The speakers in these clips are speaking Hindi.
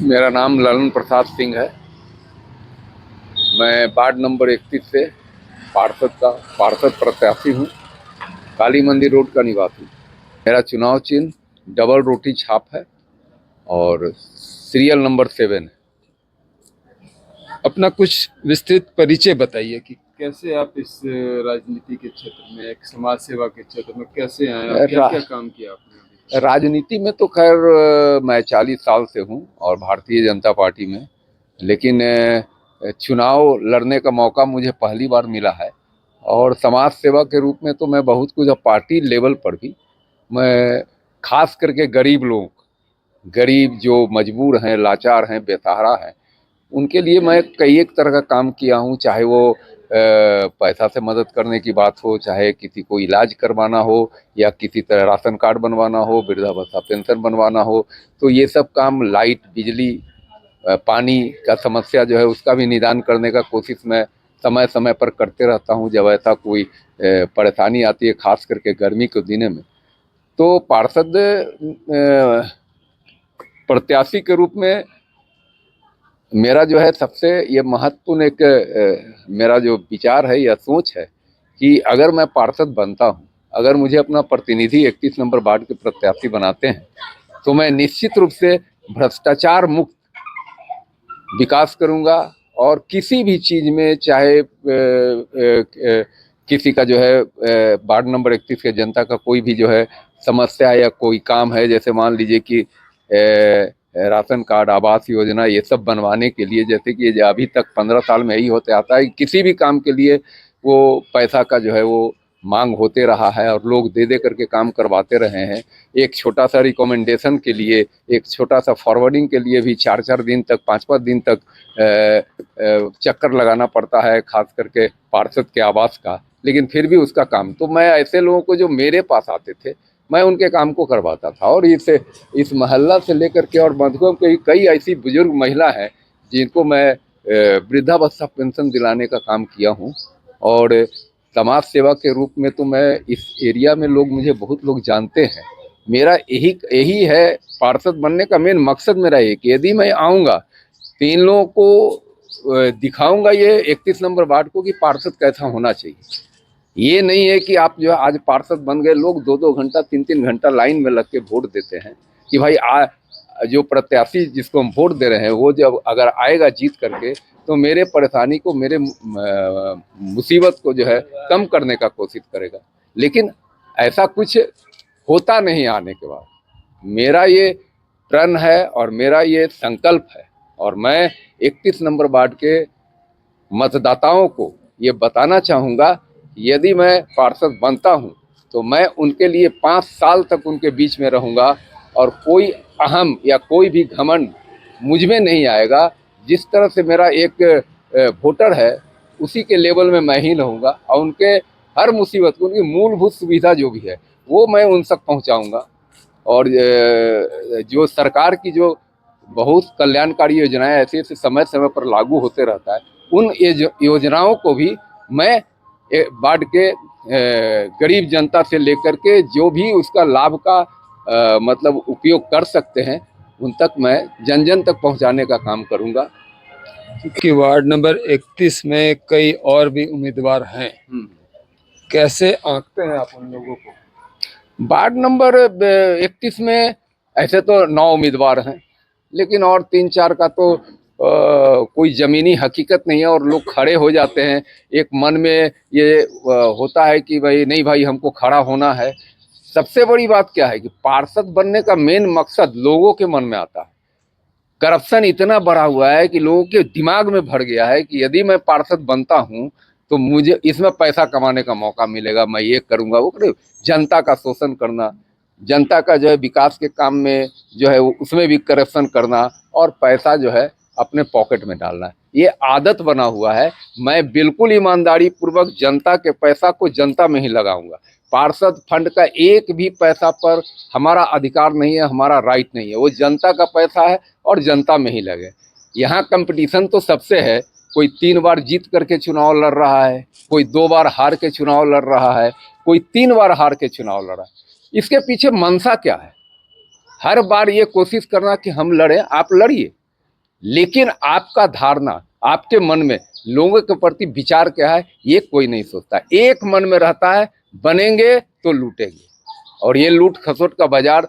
मेरा नाम ललन प्रसाद सिंह है। मैं वार्ड नंबर 31 से पार्षद प्रत्याशी हूँ। काली मंदिर रोड का निवासी। मेरा चुनाव चिन्ह डबल रोटी छाप है और सीरियल नंबर 7 है। अपना कुछ विस्तृत परिचय बताइए कि कैसे आप इस राजनीति के क्षेत्र में, एक समाज सेवा के क्षेत्र में कैसे आए और क्या क्या काम किया आपने अभी? राजनीति में तो खैर मैं 40 साल से हूँ और भारतीय जनता पार्टी में, लेकिन चुनाव लड़ने का मौका मुझे पहली बार मिला है। और समाज सेवा के रूप में तो मैं बहुत कुछ, पार्टी लेवल पर भी मैं खास करके गरीब लोग, गरीब जो मजबूर हैं, लाचार हैं, बेसहारा हैं, उनके लिए मैं कई एक तरह का काम किया हूँ। चाहे वो पैसा से मदद करने की बात हो, चाहे किसी को इलाज करवाना हो, या किसी तरह राशन कार्ड बनवाना हो, वृद्धावस्था पेंशन बनवाना हो, तो ये सब काम, लाइट, बिजली, पानी का समस्या जो है उसका भी निदान करने का कोशिश मैं समय समय पर करते रहता हूँ जब ऐसा कोई परेशानी आती है, खास करके गर्मी के दिनों में। तो पार्षद प्रत्याशी के रूप में मेरा जो है सबसे ये महत्वपूर्ण एक मेरा जो विचार है या सोच है कि अगर मैं पार्षद बनता हूँ, अगर मुझे अपना प्रतिनिधि 31 नंबर वार्ड के प्रत्याशी बनाते हैं, तो मैं निश्चित रूप से भ्रष्टाचार मुक्त विकास करूंगा। और किसी भी चीज में, चाहे किसी का जो है वार्ड नंबर 31 के जनता का कोई भी जो है समस्या या कोई काम है, जैसे मान लीजिए कि राशन कार्ड, आवास योजना, ये सब बनवाने के लिए, जैसे कि अभी तक 15 साल में यही होते आता है, किसी भी काम के लिए वो पैसा का जो है वो मांग होते रहा है और लोग दे दे करके काम करवाते रहे हैं। एक छोटा सा रिकमेंडेशन के लिए, एक छोटा सा फॉरवर्डिंग के लिए भी 4-4 दिन तक, 5-5 दिन तक चक्कर लगाना पड़ता है, खास करके पार्षद के आवास का। लेकिन फिर भी उसका काम, तो मैं ऐसे लोगों को जो मेरे पास आते थे, मैं उनके काम को करवाता था। और इस मोहल्ला से लेकर के और मधुबन के कई ऐसी बुजुर्ग महिला हैं जिनको मैं वृद्धावस्था पेंशन दिलाने का काम किया हूँ। और समाज सेवा के रूप में तो मैं इस एरिया में, मुझे बहुत लोग जानते हैं। मेरा यही यही है पार्षद बनने का मेन मकसद। मेरा एक, यदि मैं आऊँगा तो इन लोगों को दिखाऊंगा ये 31 नंबर वार्ड को कि पार्षद कैसा होना चाहिए। ये नहीं है कि आप जो है आज पार्षद बन गए, लोग 2-2 घंटा, 3-3 घंटा लाइन में लग के वोट देते हैं कि भाई जो प्रत्याशी जिसको हम वोट दे रहे हैं वो जब अगर आएगा जीत करके, तो मेरे परेशानी को, मेरे मुसीबत को जो है कम करने का कोशिश करेगा। लेकिन ऐसा कुछ होता नहीं आने के बाद। मेरा ये प्रण है और मेरा ये संकल्प है, और मैं 31 नंबर वार्ड के मतदाताओं को ये बताना चाहूँगा, यदि मैं पार्षद बनता हूँ तो मैं उनके लिए 5 साल तक उनके बीच में रहूँगा, और कोई अहम या कोई भी घमंड मुझ में नहीं आएगा। जिस तरह से मेरा एक वोटर है, उसी के लेवल में मैं ही रहूँगा, और उनके हर मुसीबत को, उनकी मूलभूत सुविधा जो भी है वो मैं उन तक पहुँचाऊँगा। और जो सरकार की जो बहुत कल्याणकारी योजनाएं ऐसे ऐसे समय समय पर लागू होते रहता है, उन योजनाओं को भी मैं वार्ड के गरीब जनता से लेकर के जो भी उसका लाभ का मतलब उपयोग कर सकते हैं, उन तक मैं जन जन तक पहुंचाने का काम करूंगा। कि वार्ड नंबर 31 में कई और भी उम्मीदवार हैं, कैसे आंकते हैं आप उन लोगों को? वार्ड नंबर 31 में ऐसे तो 9 उम्मीदवार हैं, लेकिन और 3-4 का तो कोई ज़मीनी हकीकत नहीं है, और लोग खड़े हो जाते हैं। एक मन में ये होता है कि भाई नहीं भाई, हमको खड़ा होना है। सबसे बड़ी बात क्या है कि पार्षद बनने का मेन मकसद लोगों के मन में आता है। करप्शन इतना बढ़ा हुआ है कि लोगों के दिमाग में भर गया है कि यदि मैं पार्षद बनता हूँ तो मुझे इसमें पैसा कमाने का मौका मिलेगा, मैं ये करूँगा, वो करूँ। जनता का शोषण करना, जनता का जो है विकास के काम में जो है उसमें भी करप्शन करना, और पैसा जो है अपने पॉकेट में डालना, ये आदत बना हुआ है। मैं बिल्कुल ईमानदारी पूर्वक जनता के पैसा को जनता में ही लगाऊंगा। पार्षद फंड का एक भी पैसा पर हमारा अधिकार नहीं है, हमारा राइट नहीं है। वो जनता का पैसा है और जनता में ही लगे। यहाँ कंपटीशन तो सबसे है। कोई 3 बार जीत करके चुनाव लड़ रहा है, कोई 2 बार हार के चुनाव लड़ रहा है, कोई 3 बार हार के चुनाव लड़ रहा है। इसके पीछे मंशा क्या है? हर बार ये कोशिश करना कि हम लड़ें। आप लड़िए, लेकिन आपका धारणा, आपके मन में लोगों के प्रति विचार क्या है, ये कोई नहीं सोचता। एक मन में रहता है बनेंगे तो लूटेंगे, और ये लूट खसोट का बाजार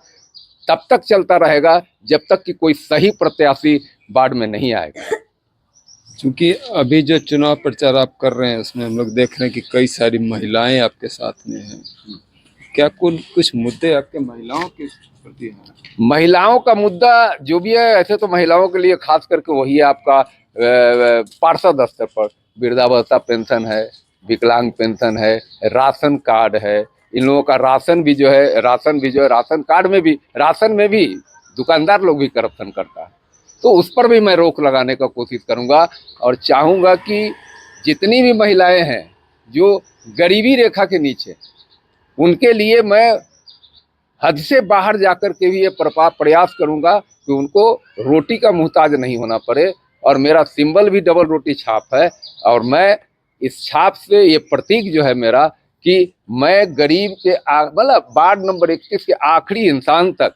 तब तक चलता रहेगा जब तक कि कोई सही प्रत्याशी बाढ़ में नहीं आएगा। क्योंकि अभी जो चुनाव प्रचार आप कर रहे हैं उसमें हम लोग देख रहे हैं कि कई सारी महिलाएं आपके साथ में हैं। क्या कुछ मुद्दे आपके महिलाओं के प्रति हैं? महिलाओं का मुद्दा जो भी है, ऐसे तो महिलाओं के लिए खास करके वही है आपका पार्षद स्तर पर वृद्धावस्था पेंशन है, विकलांग पेंशन है, राशन कार्ड है। इन लोगों का राशन भी जो है राशन कार्ड में भी, राशन में भी दुकानदार लोग भी करप्शन करता है। तो उस पर भी मैं रोक लगाने का कोशिश करूंगा, और चाहूंगा कि जितनी भी महिलाएं हैं जो गरीबी रेखा के नीचे, उनके लिए मैं हद से बाहर जाकर के भी ये प्रयास करूंगा कि उनको रोटी का मुहताज नहीं होना पड़े। और मेरा सिंबल भी डबल रोटी छाप है, और मैं इस छाप से ये प्रतीक जो है मेरा, कि मैं गरीब के मतलब वार्ड नंबर 21 के आखिरी इंसान तक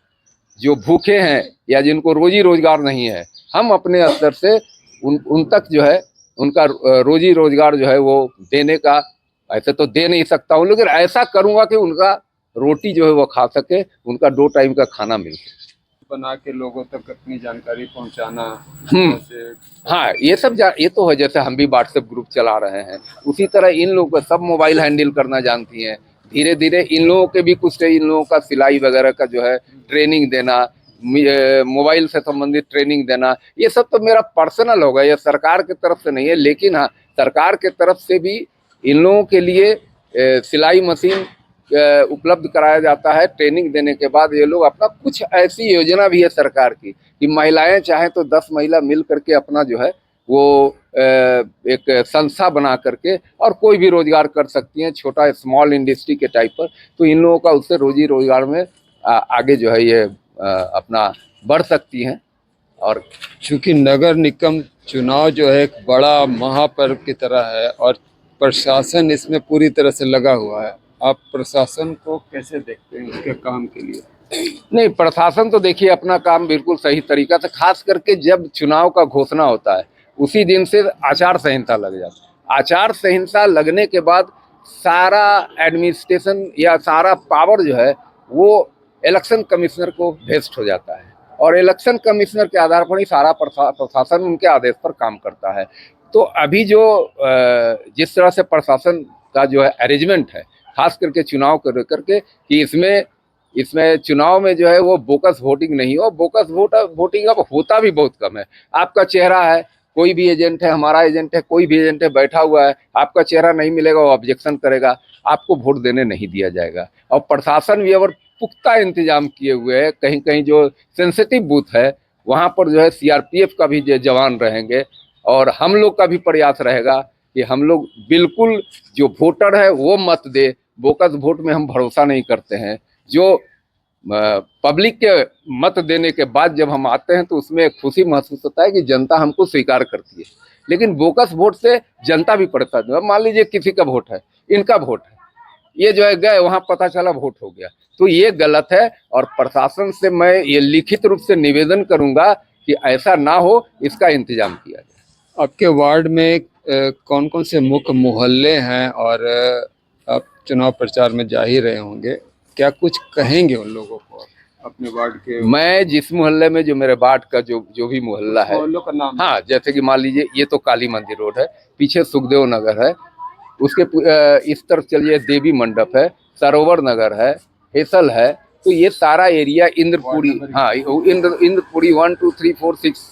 जो भूखे हैं या जिनको रोजी रोजगार नहीं है, हम अपने स्तर से उन तक जो है उनका रोजी रोजगार जो है वो देने का, ऐसे तो दे नहीं सकता हूँ, लेकिन ऐसा करूँगा कि उनका रोटी जो है वो खा सके, उनका 2 टाइम का खाना मिल सके। बना के लोगों तक अपनी जानकारी पहुंचाना। हाँ, ये तो है, जैसे हम भी व्हाट्सएप ग्रुप चला रहे हैं, उसी तरह इन लोगों को सब मोबाइल हैंडल करना जानती हैं। धीरे धीरे इन लोगों के भी कुछ, इन लोगों का सिलाई वगैरह का जो है ट्रेनिंग देना, मोबाइल से संबंधित ट्रेनिंग देना, ये सब तो मेरा पर्सनल होगा, ये सरकार की तरफ से नहीं है। लेकिन हाँ, सरकार की तरफ से भी इन लोगों के लिए सिलाई मशीन उपलब्ध कराया जाता है। ट्रेनिंग देने के बाद ये लोग अपना, कुछ ऐसी योजना भी है सरकार की कि महिलाएं चाहें तो 10 महिला मिल करके अपना जो है वो एक संस्था बना करके और कोई भी रोजगार कर सकती हैं, छोटा स्मॉल इंडस्ट्री के टाइप पर। तो इन लोगों का उससे रोजी रोजगार में आगे जो है ये अपना बढ़ सकती हैं। और चूंकि नगर निगम चुनाव जो है एक बड़ा महापर्व की तरह है और प्रशासन इसमें पूरी तरह से लगा हुआ है, आप प्रशासन को कैसे देखते हैं उसके काम के लिए? नहीं, प्रशासन तो देखिए अपना काम बिल्कुल सही तरीका से, खास करके जब चुनाव का घोषणा होता है उसी दिन से आचार संहिता लग जाती है। आचार संहिता लगने के बाद सारा एडमिनिस्ट्रेशन या सारा पावर जो है वो इलेक्शन कमिश्नर को वेस्ट हो जाता है, और इलेक्शन कमिश्नर के आधार पर ही सारा प्रशासन उनके आदेश पर काम करता है। तो अभी जो जिस तरह से प्रशासन का जो है अरेंजमेंट है, खास करके चुनाव को लेकर के, कि इसमें चुनाव में जो है वो बोकस वोटिंग नहीं हो। बोकस वोटिंग अब होता भी बहुत कम है। आपका चेहरा है, कोई भी एजेंट है, हमारा एजेंट है, कोई भी एजेंट है बैठा हुआ है, आपका चेहरा नहीं मिलेगा, वो ऑब्जेक्शन करेगा, आपको वोट देने नहीं दिया जाएगा। और प्रशासन भी अब पुख्ता इंतजाम किए हुए है। कहीं कहीं जो सेंसिटिव बूथ है वहाँ पर जो है सीआरपीएफ का भी जवान रहेंगे, और हम लोग का भी प्रयास रहेगा कि हम लोग बिल्कुल जो वोटर है वो मत दे। बोकस वोट में हम भरोसा नहीं करते हैं। जो पब्लिक के मत देने के बाद जब हम आते हैं तो उसमें एक खुशी महसूस होता है कि जनता हमको स्वीकार करती है। लेकिन बोकस वोट से जनता भी पड़ता है। मान लीजिए किसी का वोट है, इनका वोट है, ये जो है गए वहाँ पता चला वोट हो गया, तो ये गलत है। और प्रशासन से मैं ये लिखित रूप से निवेदन करूंगा कि ऐसा ना हो, इसका इंतजाम किया जाए। आपके वार्ड में कौन कौन से मुख्य मोहल्ले हैं और आप चुनाव प्रचार में जा ही रहे होंगे, क्या कुछ कहेंगे उन लोगों को अपने वार्ड के? मैं जिस मोहल्ले में, जो मेरे वार्ड का जो भी मोहल्ला है, मोहल्लों का नाम? हाँ, जैसे कि मान लीजिए ये तो काली मंदिर रोड है, पीछे सुखदेव नगर है, उसके इस तरफ चलिए देवी मंडप है, सरोवर नगर है, हेसल है। तो ये सारा एरिया इंद्रपुरी, हाँ, इंद्रपुरी 1 2 3 4 6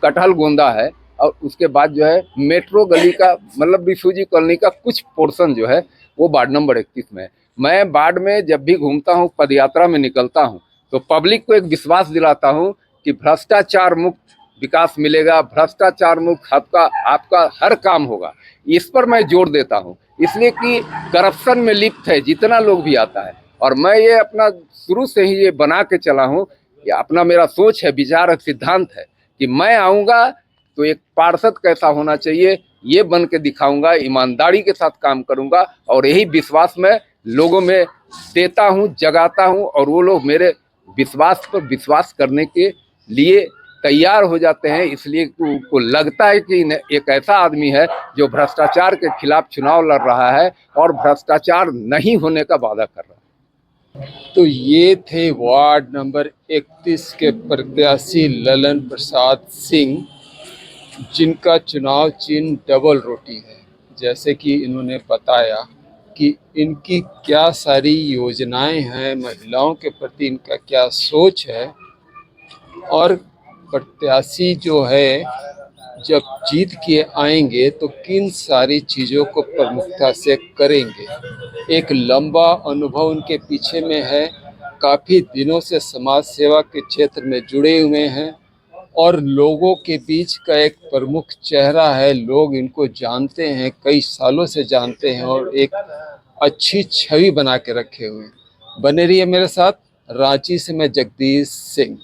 कटहल गोंदा है। और उसके बाद जो है मेट्रो गली का, मतलब बिशुजी कॉलोनी का कुछ पोर्शन जो है वो वार्ड नंबर 31 में है। मैं वार्ड में जब भी घूमता हूँ, पदयात्रा में निकलता हूँ, तो पब्लिक को एक विश्वास दिलाता हूँ कि भ्रष्टाचार मुक्त विकास मिलेगा, भ्रष्टाचार मुक्त आपका हर काम होगा। इस पर मैं जोर देता हूँ, इसलिए कि करप्शन में लिप्त है जितना लोग भी आता है। और मैं ये अपना शुरू से ही ये बना के चला हूँ, ये अपना मेरा सोच है, विचार है, सिद्धांत है कि मैं आऊँगा तो एक पार्षद कैसा होना चाहिए ये बन के दिखाऊंगा, ईमानदारी के साथ काम करूंगा। और यही विश्वास मैं लोगों में देता हूं, जगाता हूं, और वो लोग मेरे विश्वास पर विश्वास करने के लिए तैयार हो जाते हैं, इसलिए उनको लगता है कि एक ऐसा आदमी है जो भ्रष्टाचार के खिलाफ चुनाव लड़ रहा है और भ्रष्टाचार नहीं होने का वादा कर रहा है। तो ये थे वार्ड नंबर 31 के प्रत्याशी ललन प्रसाद सिंह, जिनका चुनाव चिन्ह डबल रोटी है। जैसे कि इन्होंने बताया कि इनकी क्या सारी योजनाएं हैं, महिलाओं के प्रति इनका क्या सोच है, और प्रत्याशी जो है जब जीत के आएंगे तो किन सारी चीज़ों को प्रमुखता से करेंगे। एक लंबा अनुभव उनके पीछे में है, काफ़ी दिनों से समाज सेवा के क्षेत्र में जुड़े हुए हैं और लोगों के बीच का एक प्रमुख चेहरा है। लोग इनको जानते हैं, कई सालों से जानते हैं और एक अच्छी छवि बना के रखे हुए हैं। बने रहिए मेरे साथ। रांची से मैं जगदीश सिंह।